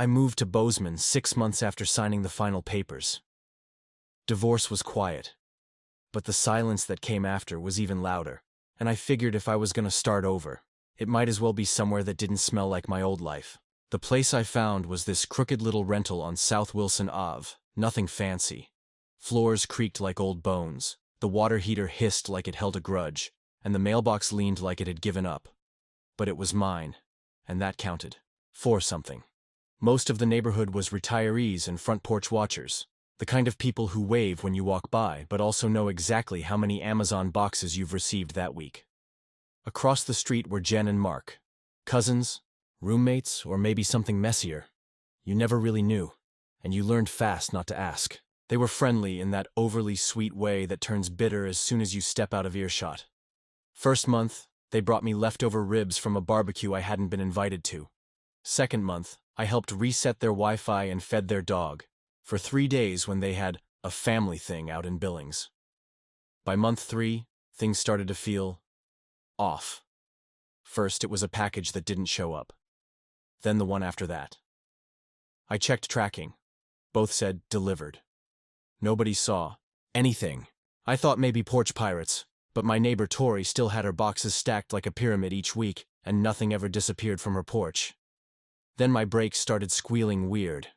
I moved to Bozeman 6 months after signing the final papers. Divorce was quiet, but the silence that came after was even louder, and I figured if I was going to start over, it might as well be somewhere that didn't smell like my old life. The place I found was this crooked little rental on South Wilson Ave, nothing fancy. Floors creaked like old bones, the water heater hissed like it held a grudge, and the mailbox leaned like it had given up. But it was mine, and that counted. For something. Most of the neighborhood was retirees and front porch watchers, the kind of people who wave when you walk by but also know exactly how many Amazon boxes you've received that week. Across the street were Jen and Mark. Cousins, roommates, or maybe something messier. You never really knew, and you learned fast not to ask. They were friendly in that overly sweet way that turns bitter as soon as you step out of earshot. First month, they brought me leftover ribs from a barbecue I hadn't been invited to. Second month, I helped reset their Wi-Fi and fed their dog, for 3 days when they had a family thing out in Billings. By month 3, things started to feel off. First, it was a package that didn't show up. Then the one after that. I checked tracking. Both said delivered. Nobody saw anything. I thought maybe porch pirates, but my neighbor Tori still had her boxes stacked like a pyramid each week, and nothing ever disappeared from her porch. Then my brakes started squealing weird.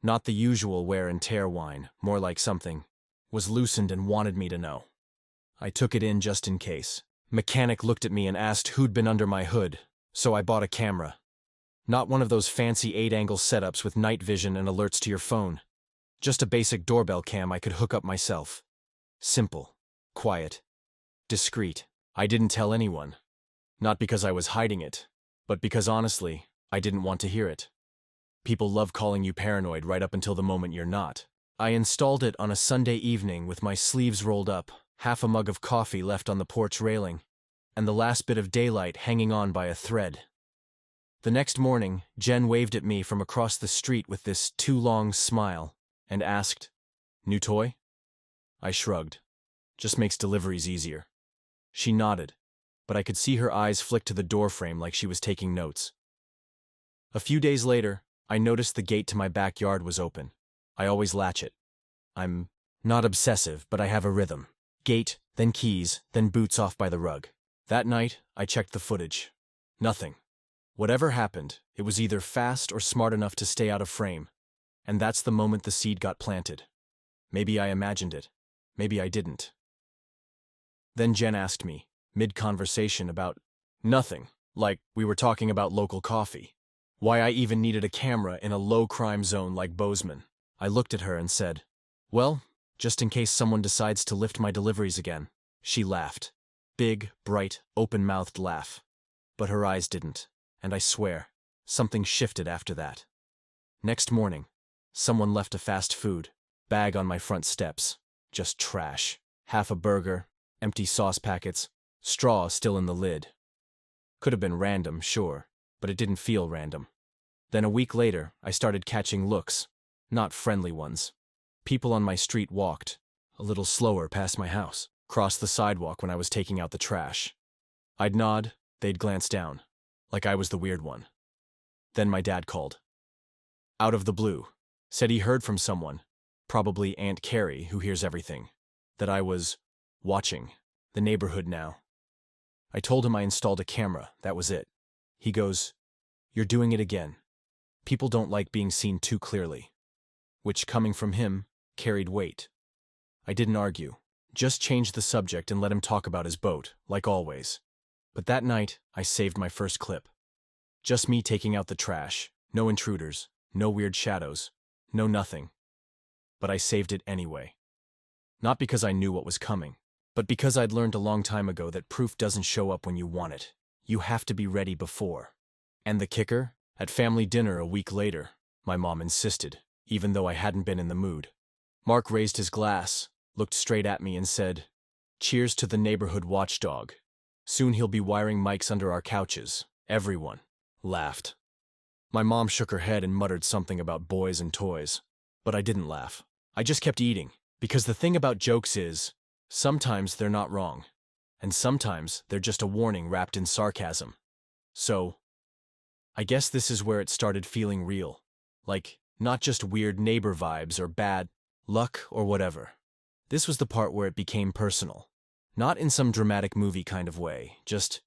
Not the usual wear and tear whine, more like something was loosened and wanted me to know. I took it in just in case. Mechanic looked at me and asked who'd been under my hood, so I bought a camera. Not one of those fancy 8-angle setups with night vision and alerts to your phone. Just a basic doorbell cam I could hook up myself. Simple, quiet, discreet. I didn't tell anyone. Not because I was hiding it, but because honestly, I didn't want to hear it. People love calling you paranoid right up until the moment you're not. I installed it on a Sunday evening with my sleeves rolled up, half a mug of coffee left on the porch railing, and the last bit of daylight hanging on by a thread. The next morning, Jen waved at me from across the street with this too long smile and asked, "New toy?" I shrugged. Just makes deliveries easier. She nodded, but I could see her eyes flick to the doorframe like she was taking notes. A few days later, I noticed the gate to my backyard was open. I always latch it. I'm not obsessive, but I have a rhythm. Gate, then keys, then boots off by the rug. That night, I checked the footage. Nothing. Whatever happened, it was either fast or smart enough to stay out of frame. And that's the moment the seed got planted. Maybe I imagined it. Maybe I didn't. Then Jen asked me, mid-conversation, about nothing, like we were talking about local coffee. Why I even needed a camera in a low-crime zone like Bozeman. I looked at her and said, "Well, just in case someone decides to lift my deliveries again." She laughed. Big, bright, open-mouthed laugh. But her eyes didn't, and I swear, something shifted after that. Next morning, someone left a fast food bag on my front steps. Just trash. Half a burger, empty sauce packets, straw still in the lid. Could have been random, sure, but it didn't feel random. Then a week later, I started catching looks, not friendly ones. People on my street walked, a little slower past my house, crossed the sidewalk when I was taking out the trash. I'd nod, they'd glance down, like I was the weird one. Then my dad called. Out of the blue, said he heard from someone, probably Aunt Carrie, who hears everything, that I was watching the neighborhood now. I told him I installed a camera, that was it. He goes, "You're doing it again. People don't like being seen too clearly." Which, coming from him, carried weight. I didn't argue, just changed the subject and let him talk about his boat, like always. But that night, I saved my first clip. Just me taking out the trash, no intruders, no weird shadows, no nothing. But I saved it anyway. Not because I knew what was coming, but because I'd learned a long time ago that proof doesn't show up when you want it. You have to be ready before. And the kicker? At family dinner a week later, my mom insisted, even though I hadn't been in the mood. Mark raised his glass, looked straight at me and said, "Cheers to the neighborhood watchdog. Soon he'll be wiring mics under our couches." Everyone laughed. My mom shook her head and muttered something about boys and toys. But I didn't laugh. I just kept eating, because the thing about jokes is, sometimes they're not wrong, and sometimes they're just a warning wrapped in sarcasm. So, I guess this is where it started feeling real. Like, not just weird neighbor vibes or bad luck or whatever. This was the part where it became personal. Not in some dramatic movie kind of way, just,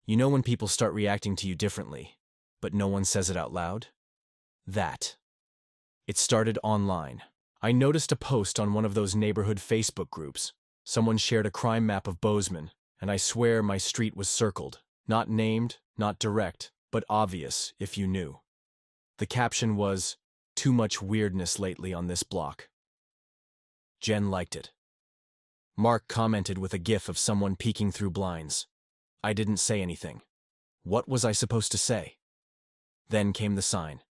you know when people start reacting to you differently, but no one says it out loud? That. It started online. I noticed a post on one of those neighborhood Facebook groups. Someone shared a crime map of Bozeman, and I swear my street was circled. Not named, not direct, but obvious if you knew. The caption was, "Too much weirdness lately on this block." Jen liked it. Mark commented with a gif of someone peeking through blinds. I didn't say anything. What was I supposed to say? Then came the sign.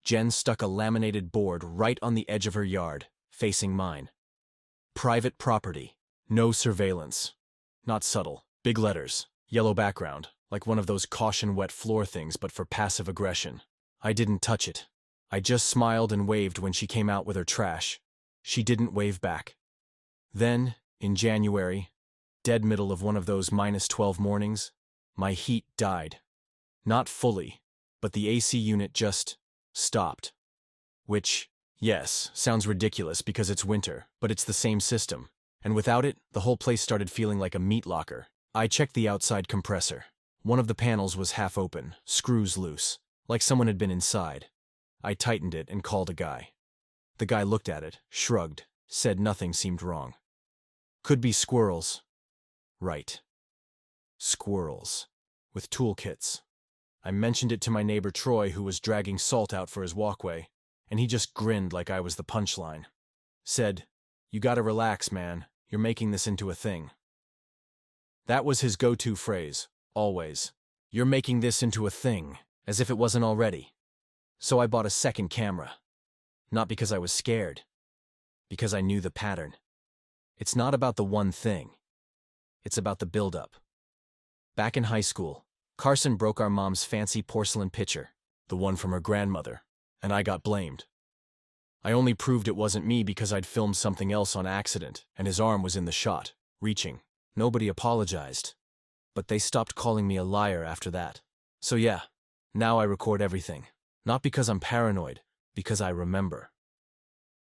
Jen stuck a laminated board right on the edge of her yard, facing mine. Private property. No surveillance. Not subtle. Big letters. Yellow background, like one of those caution wet floor things but for passive aggression. I didn't touch it. I just smiled and waved when she came out with her trash. She didn't wave back. Then, in January, dead middle of one of those -12 mornings, my heat died. Not fully, but the AC unit just stopped. Which, yes, sounds ridiculous because it's winter, but it's the same system. And without it, the whole place started feeling like a meat locker. I checked the outside compressor. One of the panels was half open, screws loose, like someone had been inside. I tightened it and called a guy. The guy looked at it, shrugged, said nothing seemed wrong. Could be squirrels. Right. Squirrels. With toolkits. I mentioned it to my neighbor Troy, who was dragging salt out for his walkway, and he just grinned like I was the punchline. Said, "You gotta relax, man. You're making this into a thing." That was his go-to phrase, always. You're making this into a thing, as if it wasn't already. So I bought a second camera. Not because I was scared. Because I knew the pattern. It's not about the one thing. It's about the build-up. Back in high school, Carson broke our mom's fancy porcelain pitcher, the one from her grandmother, and I got blamed. I only proved it wasn't me because I'd filmed something else on accident, and his arm was in the shot, reaching. Nobody apologized. But they stopped calling me a liar after that. So yeah, now I record everything. Not because I'm paranoid, because I remember.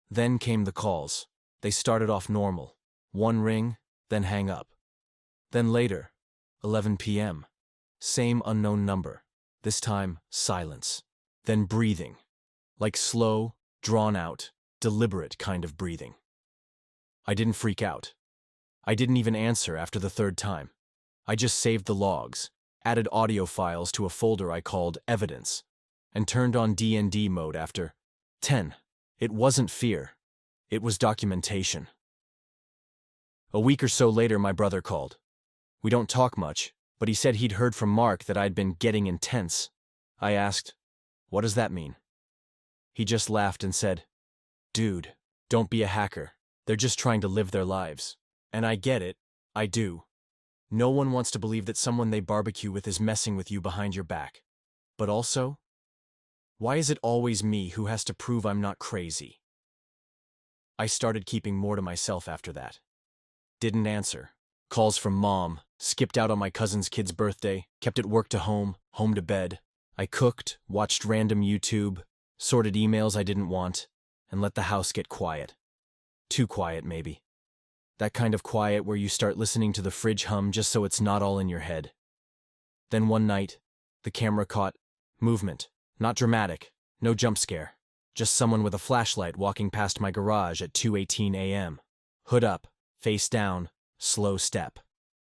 Then came the calls. They started off normal. One ring, then hang up. Then later, 11 p.m. Same unknown number. This time, silence. Then breathing. Like slow, drawn out, deliberate kind of breathing. I didn't freak out. I didn't even answer after the third time. I just saved the logs, added audio files to a folder I called Evidence, and turned on D&D mode after 10. It wasn't fear. It was documentation. A week or so later, my brother called. We don't talk much, but he said he'd heard from Mark that I'd been getting intense. I asked, "What does that mean?" He just laughed and said, "Dude, don't be a hacker. They're just trying to live their lives. And I get it. I do. No one wants to believe that someone they barbecue with is messing with you behind your back. But also, why is it always me who has to prove I'm not crazy?" I started keeping more to myself after that. Didn't answer. Calls from mom, skipped out on my cousin's kid's birthday, kept it work to home to bed. I cooked, watched random YouTube, sorted emails I didn't want, and let the house get quiet. Too quiet, maybe. That kind of quiet where you start listening to the fridge hum just so it's not all in your head. Then one night, the camera caught movement. Not dramatic, no jump scare. Just someone with a flashlight walking past my garage at 2:18 a.m. Hood up, face down, slow step.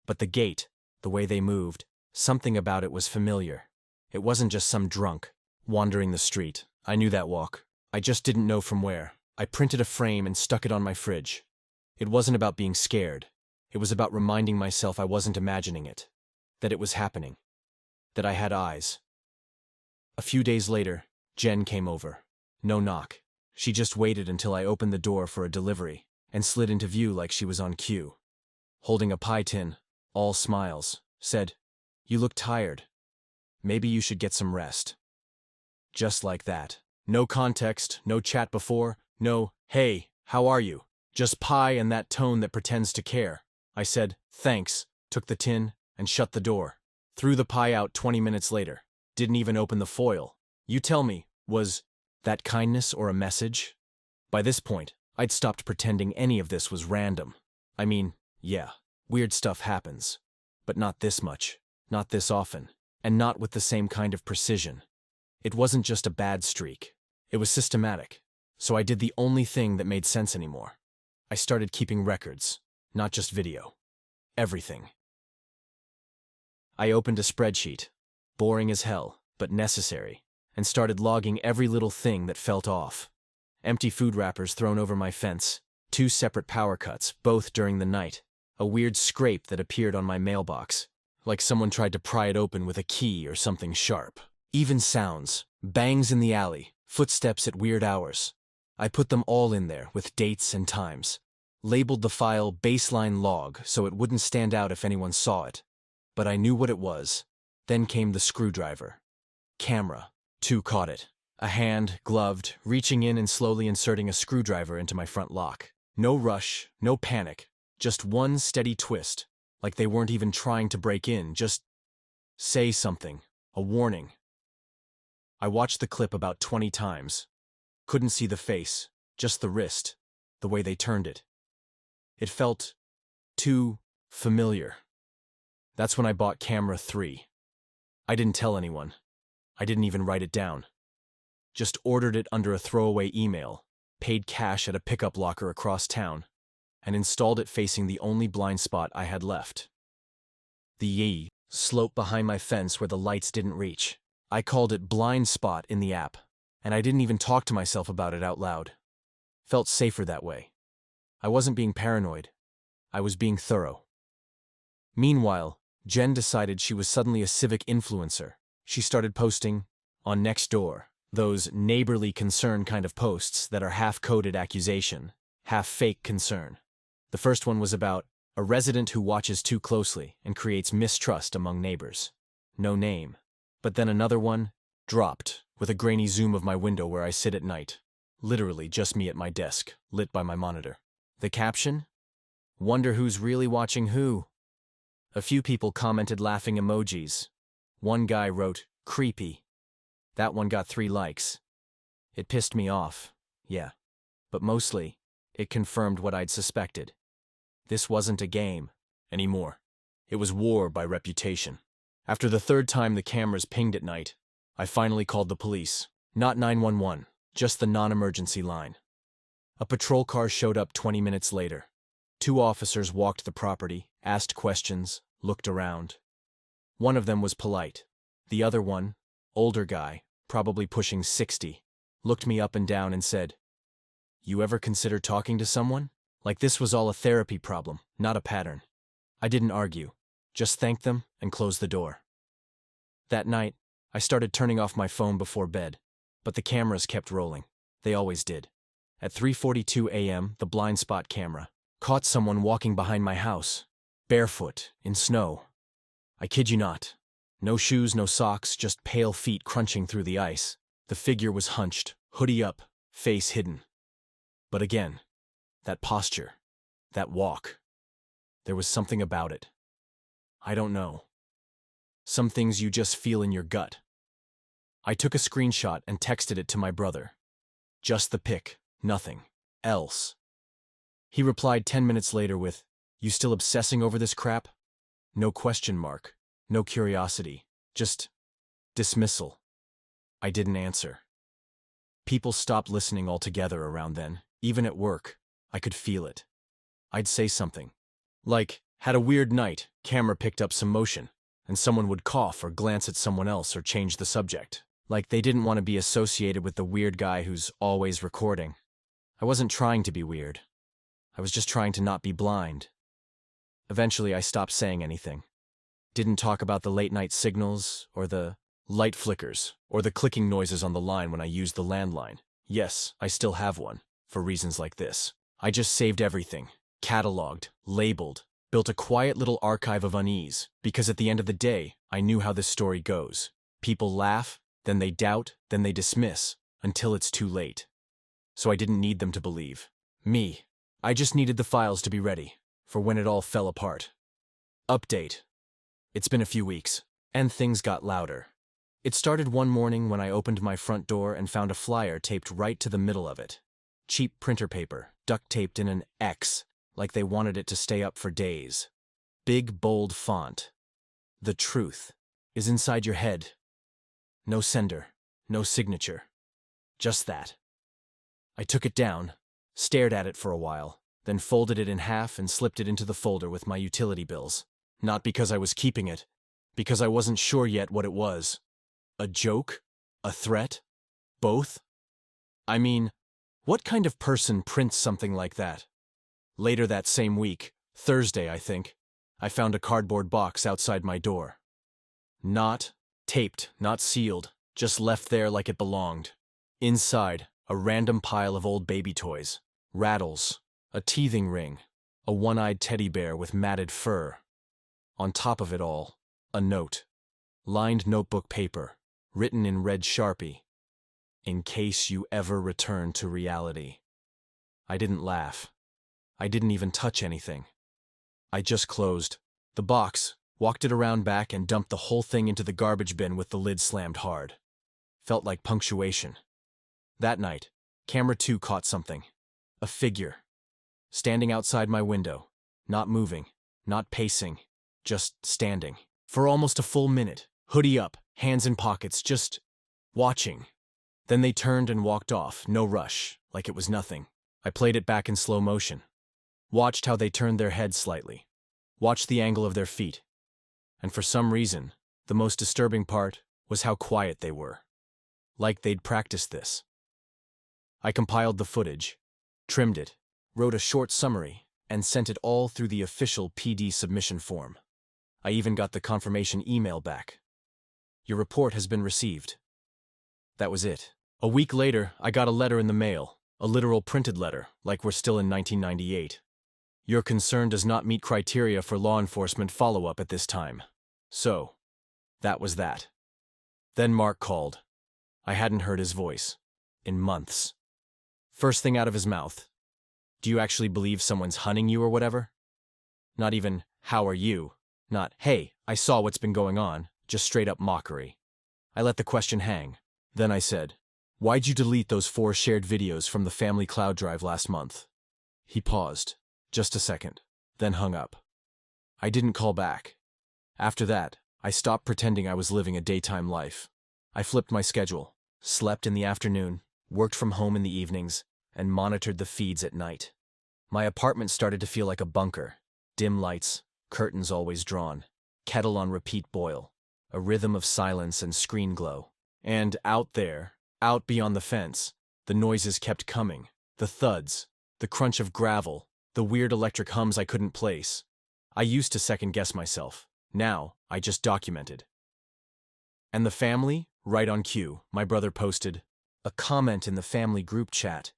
But the gait, the way they moved, something about it was familiar. It wasn't just some drunk, wandering the street. I knew that walk. I just didn't know from where. I printed a frame and stuck it on my fridge. It wasn't about being scared. It was about reminding myself I wasn't imagining it. That it was happening. That I had eyes. A few days later, Jen came over. No knock. She just waited until I opened the door for a delivery, and slid into view like she was on cue. Holding a pie tin, all smiles, said, "You look tired. Maybe you should get some rest." Just like that. No context, no chat before, no, "Hey, how are you?" Just pie and that tone that pretends to care. I said, "Thanks," took the tin, and shut the door. Threw the pie out 20 minutes later. Didn't even open the foil. You tell me, was That kindness or a message? By this point, I'd stopped pretending any of this was random. I mean, yeah, weird stuff happens. But not this much, not this often, and not with the same kind of precision. It wasn't just a bad streak. It was systematic. So I did the only thing that made sense anymore. I started keeping records, not just video. Everything. I opened a spreadsheet, boring as hell, but necessary, and started logging every little thing that felt off. Empty food wrappers thrown over my fence, 2 separate power cuts, both during the night, a weird scrape that appeared on my mailbox, like someone tried to pry it open with a key or something sharp. Even sounds, bangs in the alley, footsteps at weird hours. I put them all in there with dates and times. Labeled the file baseline log so it wouldn't stand out if anyone saw it. But I knew what it was. Then came the screwdriver. Camera. 2 caught it. A hand, gloved, reaching in and slowly inserting a screwdriver into my front lock. No rush, no panic, just one steady twist, like they weren't even trying to break in, just say something, a warning. I watched the clip about 20 times. Couldn't see the face, just the wrist, the way they turned it. It felt too familiar. That's when I bought camera 3. I didn't tell anyone. I didn't even write it down. Just ordered it under a throwaway email, paid cash at a pickup locker across town, and installed it facing the only blind spot I had left. The slope behind my fence where the lights didn't reach. I called it blind spot in the app, and I didn't even talk to myself about it out loud. Felt safer that way. I wasn't being paranoid. I was being thorough. Meanwhile, Jen decided she was suddenly a civic influencer. She started posting on Nextdoor, those neighborly concern kind of posts that are half-coded accusation, half-fake concern. The first one was about a resident who watches too closely and creates mistrust among neighbors. No name. But then another one dropped with a grainy zoom of my window where I sit at night. Literally just me at my desk, lit by my monitor. The caption? Wonder who's really watching who. A few people commented laughing emojis. One guy wrote, creepy. That one got 3 likes. It pissed me off, yeah. But mostly, it confirmed what I'd suspected. This wasn't a game anymore. It was war by reputation. After the 3rd time the cameras pinged at night, I finally called the police. Not 911, just the non-emergency line. A patrol car showed up 20 minutes later. 2 officers walked the property, asked questions, looked around. One of them was polite. The other one, older guy, probably pushing 60, looked me up and down and said, "You ever consider talking to someone?" Like this was all a therapy problem, not a pattern. I didn't argue, just thanked them and closed the door. That night, I started turning off my phone before bed, but the cameras kept rolling. They always did. At 3:42 a.m., the blind spot camera caught someone walking behind my house, barefoot, in snow. I kid you not. No shoes, no socks, just pale feet crunching through the ice. The figure was hunched, hoodie up, face hidden. But again, that posture, that walk, there was something about it. I don't know. Some things you just feel in your gut. I took a screenshot and texted it to my brother. Just the pic, nothing else. He replied 10 minutes later with, "You still obsessing over this crap?" No question mark, no curiosity, just dismissal. I didn't answer. People stopped listening altogether around then, even at work. I could feel it. I'd say something. Like, had a weird night, camera picked up some motion, and someone would cough or glance at someone else or change the subject. Like they didn't want to be associated with the weird guy who's always recording. I wasn't trying to be weird. I was just trying to not be blind. Eventually, I stopped saying anything. Didn't talk about the late-night signals, or the light flickers, or the clicking noises on the line when I used the landline. Yes, I still have one, for reasons like this. I just saved everything, cataloged, labeled, built a quiet little archive of unease, because at the end of the day, I knew how this story goes. People laugh, then they doubt, then they dismiss, until it's too late. So I didn't need them to believe me. I just needed the files to be ready, for when it all fell apart. Update. It's been a few weeks, and things got louder. It started one morning when I opened my front door and found a flyer taped right to the middle of it. Cheap printer paper, duct-taped in an X, like they wanted it to stay up for days. Big, bold font. The truth is inside your head. No sender, no signature. Just that. I took it down, stared at it for a while, then folded it in half and slipped it into the folder with my utility bills. Not because I was keeping it, because I wasn't sure yet what it was. A joke? A threat? Both? I mean, what kind of person prints something like that? Later that same week, Thursday I think, I found a cardboard box outside my door. Not taped, not sealed, just left there like it belonged. Inside, a random pile of old baby toys, rattles, a teething ring, a one-eyed teddy bear with matted fur. On top of it all, a note. Lined notebook paper, written in red Sharpie. In case you ever return to reality. I didn't laugh. I didn't even touch anything. I just closed the box, walked it around back, and dumped the whole thing into the garbage bin with the lid slammed hard. Felt like punctuation. That night, camera 2 caught something. A figure. Standing outside my window. Not moving, not pacing, just standing. For almost a full minute, hoodie up, hands in pockets, just watching. Then they turned and walked off, no rush, like it was nothing. I played it back in slow motion. Watched how they turned their heads slightly. Watched the angle of their feet. And for some reason, the most disturbing part was how quiet they were. Like they'd practiced this. I compiled the footage, trimmed it, wrote a short summary, and sent it all through the official PD submission form. I even got the confirmation email back. Your report has been received. That was it. A week later, I got a letter in the mail, a literal printed letter, like we're still in 1998. Your concern does not meet criteria for law enforcement follow-up at this time. So, that was that. Then Mark called. I hadn't heard his voice. In months. First thing out of his mouth. Do you actually believe someone's hunting you or whatever? Not even, how are you? Not, hey, I saw what's been going on. Just straight up mockery. I let the question hang. Then I said, why'd you delete those 4 shared videos from the family cloud drive last month? He paused. Just a second. Then hung up. I didn't call back. After that, I stopped pretending I was living a daytime life. I flipped my schedule, slept in the afternoon, worked from home in the evenings, and monitored the feeds at night. My apartment started to feel like a bunker. Dim lights, curtains always drawn, kettle on repeat boil, a rhythm of silence and screen glow. And out there, out beyond the fence, the noises kept coming. The thuds, the crunch of gravel, the weird electric hums I couldn't place. I used to second-guess myself. Now, I just documented. And the family, right on cue, my brother posted a comment in the family group chat.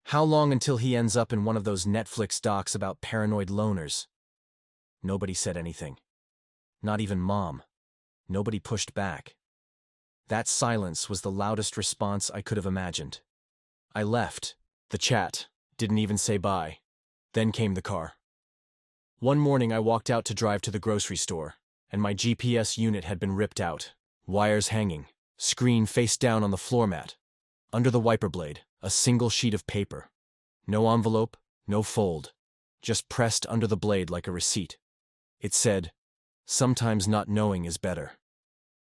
How long until he ends up in one of those Netflix docs about paranoid loners? Nobody said anything. Not even Mom. Nobody pushed back. That silence was the loudest response I could have imagined. I left the chat, didn't even say bye. Then came the car. One morning I walked out to drive to the grocery store, and my GPS unit had been ripped out, wires hanging, screen face down on the floor mat. Under the wiper blade, a single sheet of paper. No envelope, no fold, just pressed under the blade like a receipt. It said, sometimes not knowing is better.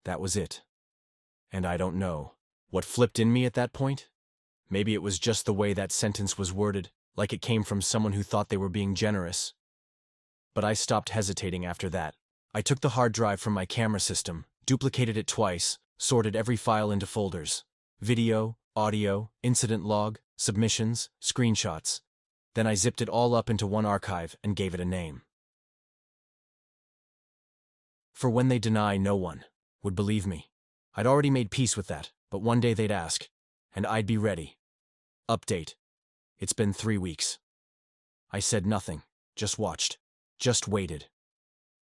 That was it. And I don't know. What flipped in me at that point? Maybe it was just the way that sentence was worded, like it came from someone who thought they were being generous. But I stopped hesitating after that. I took the hard drive from my camera system, duplicated it twice, sorted every file into folders. Video, audio, incident log, submissions, screenshots. Then I zipped it all up into one archive and gave it a name. For when they deny, no one would believe me. I'd already made peace with that, but one day they'd ask, and I'd be ready. Update. It's been 3 weeks. I said nothing, just watched, just waited.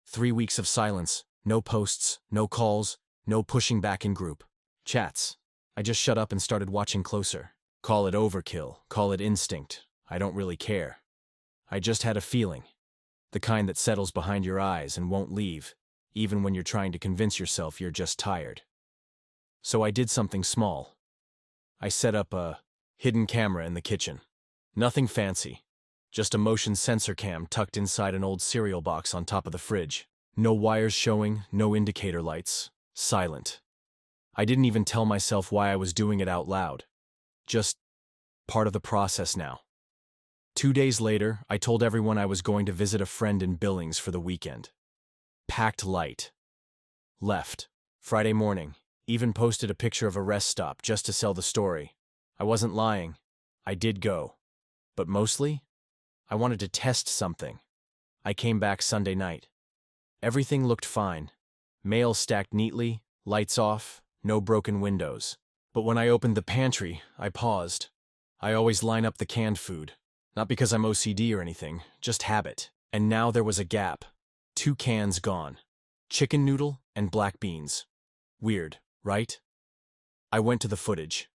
3 weeks of silence, no posts, no calls, no pushing back in group chats. I just shut up and started watching closer. Call it overkill, call it instinct. I don't really care. I just had a feeling. The kind that settles behind your eyes and won't leave, even when you're trying to convince yourself you're just tired. So I did something small. I set up a hidden camera in the kitchen. Nothing fancy. Just a motion sensor cam tucked inside an old cereal box on top of the fridge. No wires showing, no indicator lights. Silent. I didn't even tell myself why I was doing it out loud. Just part of the process now. 2 days later, I told everyone I was going to visit a friend in Billings for the weekend. Packed light. Left. Friday morning. Even posted a picture of a rest stop just to sell the story. I wasn't lying. I did go. But mostly, I wanted to test something. I came back Sunday night. Everything looked fine. Mail stacked neatly, lights off, no broken windows. But when I opened the pantry, I paused. I always line up the canned food. Not because I'm OCD or anything, just habit. And now there was a gap. 2 cans gone. Chicken noodle and black beans. Weird, right? I went to the footage.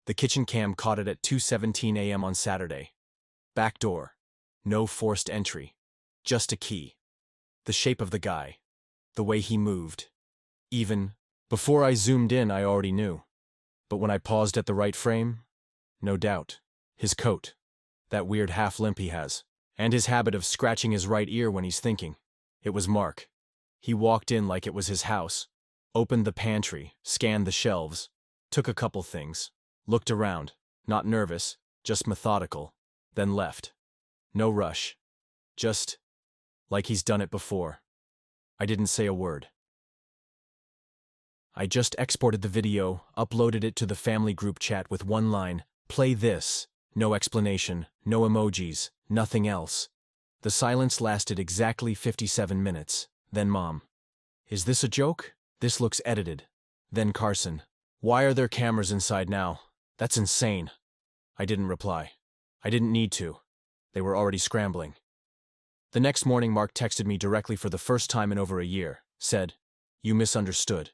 The kitchen cam caught it at 2:17 a.m. on Saturday. Back door. No forced entry. Just a key. The shape of the guy. The way he moved. Even before I zoomed in, I already knew. But when I paused at the right frame, no doubt. His coat. That weird half-limp he has. And his habit of scratching his right ear when he's thinking. It was Mark. He walked in like it was his house. Opened the pantry, scanned the shelves, took a couple things, looked around, not nervous, just methodical, then left. No rush. Just like he's done it before. I didn't say a word. I just exported the video, uploaded it to the family group chat with one line, "Play this." No explanation, no emojis, nothing else. The silence lasted exactly 57 minutes. Then Mom. "Is this a joke? This looks edited." Then Carson. "Why are there cameras inside now? That's insane." I didn't reply. I didn't need to. They were already scrambling. The next morning, Mark texted me directly for the first time in over a year. Said, "You misunderstood.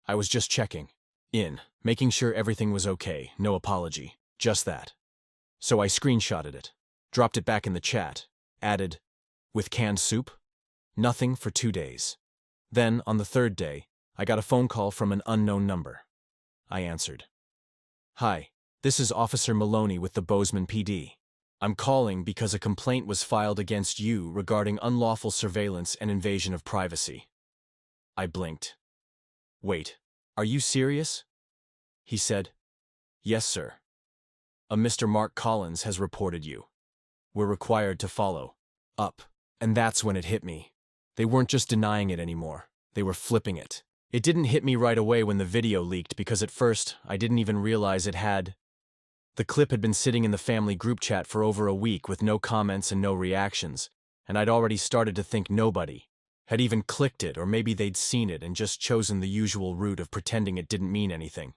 I was just checking in, making sure everything was okay, no apology, just that." So I screenshotted it, dropped it back in the chat, added, "With canned soup?" Nothing for 2 days. Then, on the 3rd day, I got a phone call from an unknown number. I answered. "Hi, this is Officer Maloney with the Bozeman PD. I'm calling because a complaint was filed against you regarding unlawful surveillance and invasion of privacy." I blinked. "Wait, are you serious?" He said, "Yes, sir. A Mr. Mark Collins has reported you. We're required to follow up." And that's when it hit me. They weren't just denying it anymore. They were flipping it. It didn't hit me right away when the video leaked because at first I didn't even realize it had. The clip had been sitting in the family group chat for over a week with no comments and no reactions, and I'd already started to think nobody had even clicked it, or maybe they'd seen it and just chosen the usual route of pretending it didn't mean anything.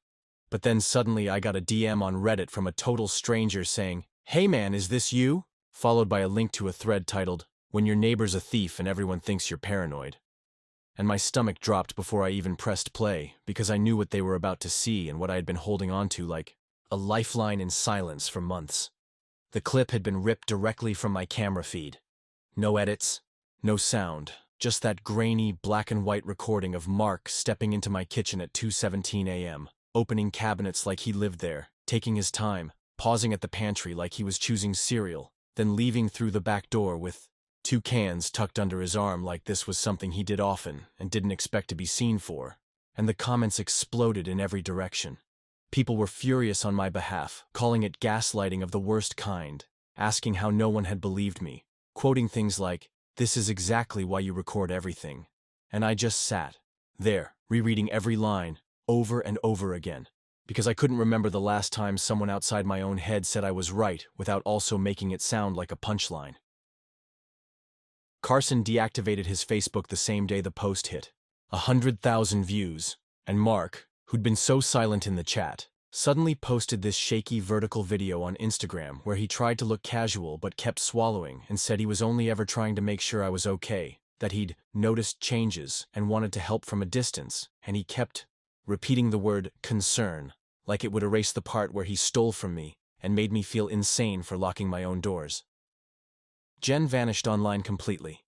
But then suddenly I got a DM on Reddit from a total stranger saying, "Hey man, is this you?" Followed by a link to a thread titled, "When your neighbor's a thief and everyone thinks you're paranoid." And my stomach dropped before I even pressed play, because I knew what they were about to see and what I had been holding on to like a lifeline in silence for months. The clip had been ripped directly from my camera feed. No edits, no sound, just that grainy black and white recording of Mark stepping into my kitchen at 2:17 a.m., opening cabinets like he lived there, taking his time, pausing at the pantry like he was choosing cereal, then leaving through the back door with 2 cans tucked under his arm like this was something he did often and didn't expect to be seen for. And the comments exploded in every direction. People were furious on my behalf, calling it gaslighting of the worst kind, asking how no one had believed me, quoting things like, "This is exactly why you record everything." And I just sat there, rereading every line, over and over again, because I couldn't remember the last time someone outside my own head said I was right without also making it sound like a punchline. Carson deactivated his Facebook the same day the post hit. 100,000 views, and Mark, who'd been so silent in the chat, suddenly posted this shaky vertical video on Instagram where he tried to look casual but kept swallowing and said he was only ever trying to make sure I was okay, that he'd noticed changes and wanted to help from a distance, and he kept repeating the word concern, like it would erase the part where he stole from me and made me feel insane for locking my own doors. Jen vanished online completely.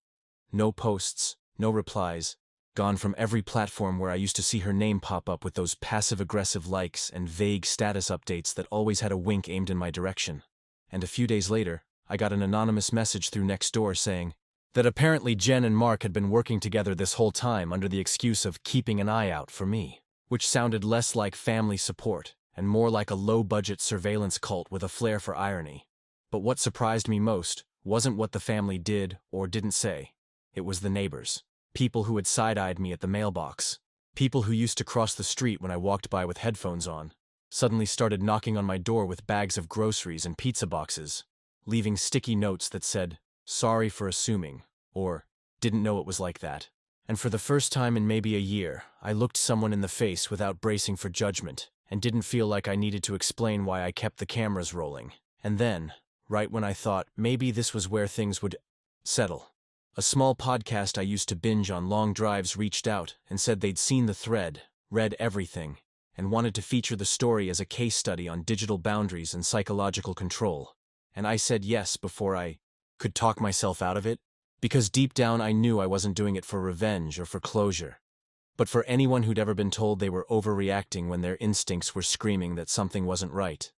No posts, no replies, Gone from every platform where I used to see her name pop up with those passive-aggressive likes and vague status updates that always had a wink aimed in my direction. And a few days later, I got an anonymous message through Nextdoor saying that apparently Jen and Mark had been working together this whole time under the excuse of keeping an eye out for me, which sounded less like family support and more like a low-budget surveillance cult with a flair for irony. But what surprised me most wasn't what the family did or didn't say. It was the neighbors. People who had side-eyed me at the mailbox. People who used to cross the street when I walked by with headphones on, suddenly started knocking on my door with bags of groceries and pizza boxes, leaving sticky notes that said, "Sorry for assuming," or "Didn't know it was like that." And for the first time in maybe a year, I looked someone in the face without bracing for judgment, and didn't feel like I needed to explain why I kept the cameras rolling. And then, right when I thought maybe this was where things would settle, a small podcast I used to binge on long drives reached out and said they'd seen the thread, read everything, and wanted to feature the story as a case study on digital boundaries and psychological control. And I said yes before I could talk myself out of it, because deep down I knew I wasn't doing it for revenge or for closure, but for anyone who'd ever been told they were overreacting when their instincts were screaming that something wasn't right.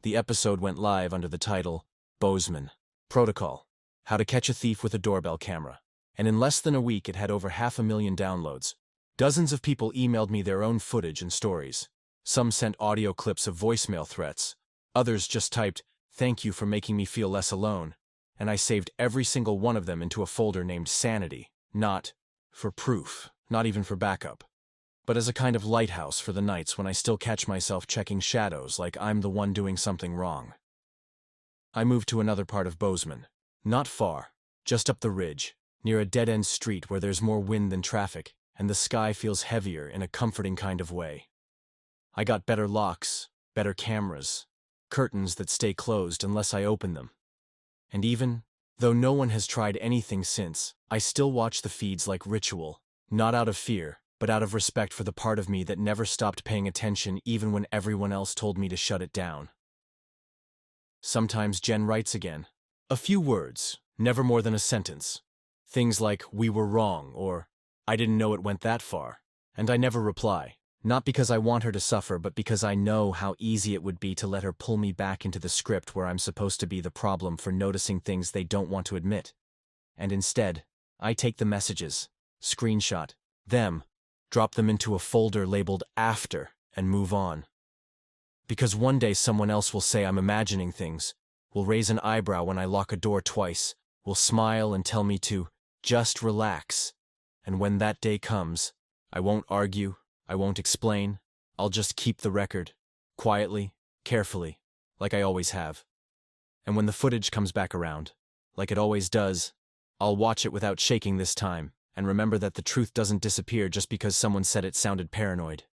The episode went live under the title, Bozeman Protocol: How to Catch a Thief with a Doorbell Camera, and in less than a week it had over 500,000 downloads. Dozens of people emailed me their own footage and stories. Some sent audio clips of voicemail threats. Others just typed, "Thank you for making me feel less alone," and I saved every single one of them into a folder named Sanity, not for proof, not even for backup, but as a kind of lighthouse for the nights when I still catch myself checking shadows like I'm the one doing something wrong. I moved to another part of Bozeman. Not far, just up the ridge, near a dead-end street where there's more wind than traffic, and the sky feels heavier in a comforting kind of way. I got better locks, better cameras, curtains that stay closed unless I open them. And even though no one has tried anything since, I still watch the feeds like ritual, not out of fear, but out of respect for the part of me that never stopped paying attention even when everyone else told me to shut it down. Sometimes Jen writes again. A few words, never more than a sentence. Things like, "We were wrong," or "I didn't know it went that far." And I never reply. Not because I want her to suffer, but because I know how easy it would be to let her pull me back into the script where I'm supposed to be the problem for noticing things they don't want to admit. And instead, I take the messages, screenshot them, drop them into a folder labeled After, and move on. Because one day someone else will say I'm imagining things, will raise an eyebrow when I lock a door twice, will smile and tell me to just relax. And when that day comes, I won't argue, I won't explain, I'll just keep the record, quietly, carefully, like I always have. And when the footage comes back around, like it always does, I'll watch it without shaking this time, and remember that the truth doesn't disappear just because someone said it sounded paranoid.